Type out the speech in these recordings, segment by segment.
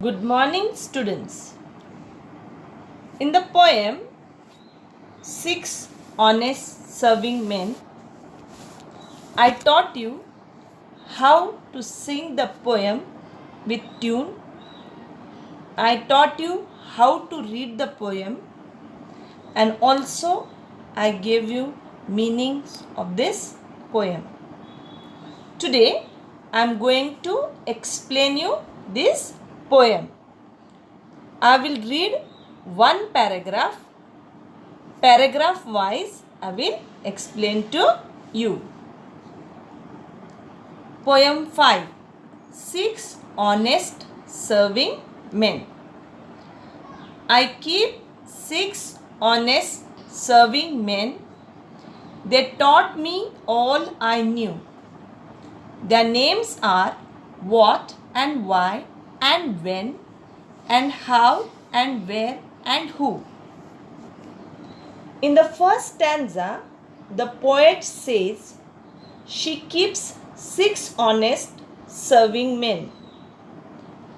Good morning, students. In the poem Six Honest Serving Men, I taught you how to sing the poem with tune. I taught you how to read the poem, and also I gave you meanings of this poem. Today I am going to explain you this poem. I will read one paragraph. Paragraph wise I will explain to you. Poem 5. Six Honest Serving Men. I keep six honest serving men. They taught me all I knew. Their names are what and why and when and how and where and who. In the first stanza, the poet says she keeps six honest serving men,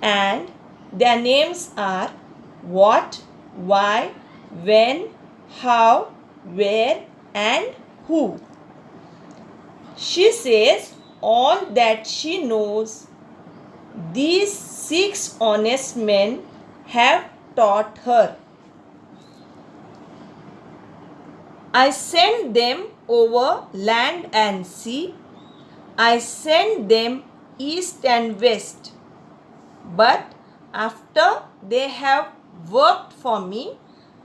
and their names are what, why, when, how, where, and who. She says all that she knows these six honest men have taught her. I send them over land and sea. I send them east and west. But after they have worked for me,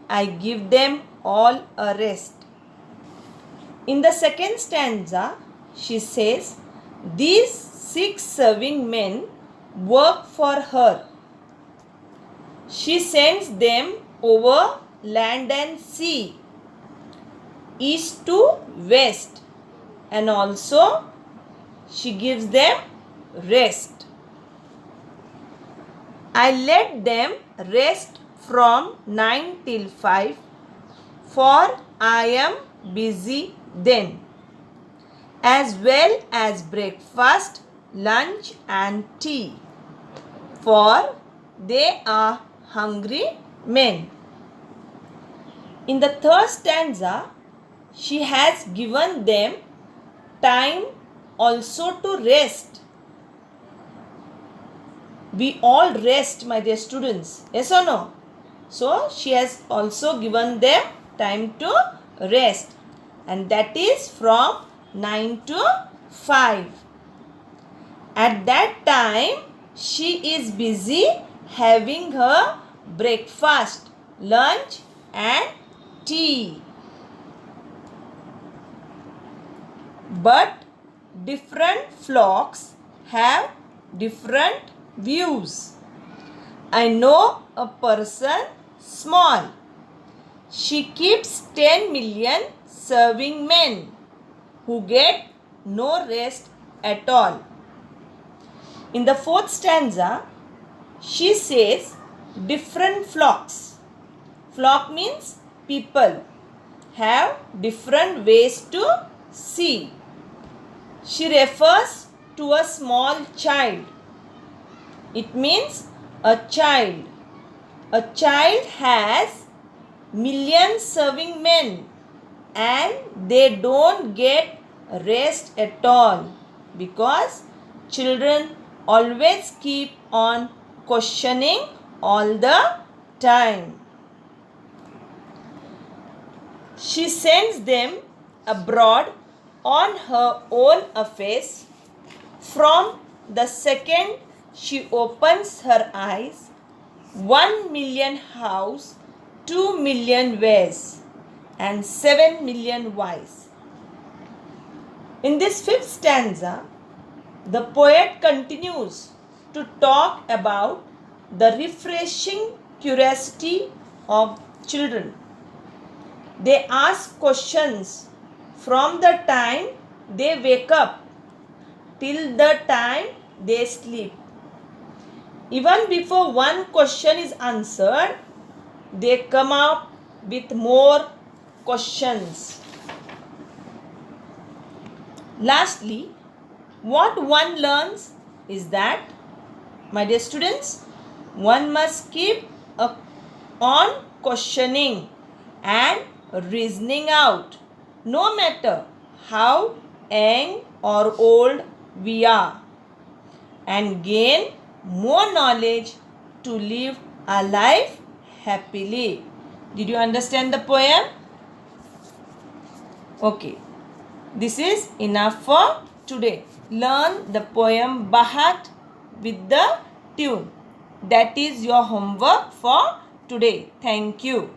I give them all a rest. In the second stanza, she says, these six serving men work for her. She sends them over land and sea, east to west, and also she gives them rest. I let them rest from 9 till 5, for I am busy then, as well as breakfast, lunch and tea, for they are hungry men. In the third stanza, she has given them time also to rest. We all rest, my dear students. Yes or no? So, she has also given them time to rest. And that is from 9 to 5. At that time, she is busy having her breakfast, lunch and tea. But different flocks have different views. I know a person small. She keeps 10 million serving men who get no rest at all. In the fourth stanza, she says different flocks. Flock means people have different ways to see. She refers to a small child. It means a child. A child has millions serving men and they don't get rest at all because children always keep on questioning all the time. She sends them abroad on her own affairs. From the second she opens her eyes, 1 million house, 2 million ways, and 7 million wise. In this fifth stanza, the poet continues to talk about the refreshing curiosity of children. They ask questions from the time they wake up till the time they sleep. Even before one question is answered, they come up with more questions. Lastly, what one learns is that, my dear students, one must keep on questioning and reasoning out, no matter how young or old we are, and gain more knowledge to live a life happily. Did you understand the poem? Okay. This is enough for today. Learn the poem by heart with the tune. That is your homework for today. Thank you.